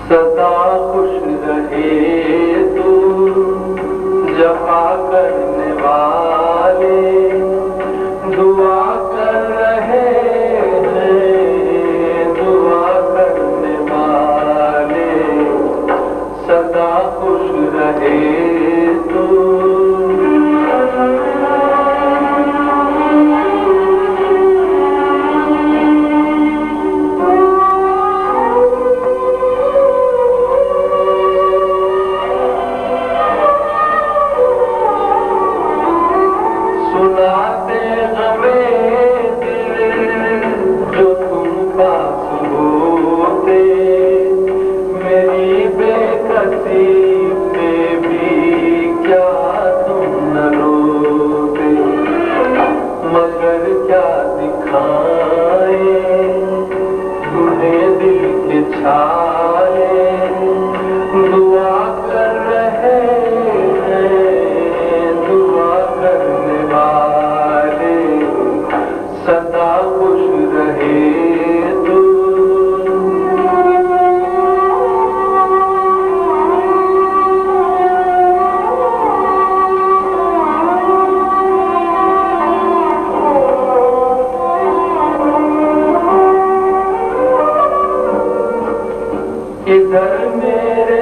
सदा खुश रहे तू जफा करने वाले दुआ कर रहे हैं, दुआ करने वाले सदा खुश रहे तू। सुनाते हमें दिल जो तुम पास होते, मेरी बेकसी पे भी क्या तुम न रोते। मगर क्या दिखाए तुम्हें दिल के छाए, दुआ कर रहे हैं, दुआ करने वाले सदा खुश रहे तू। इधर मेरे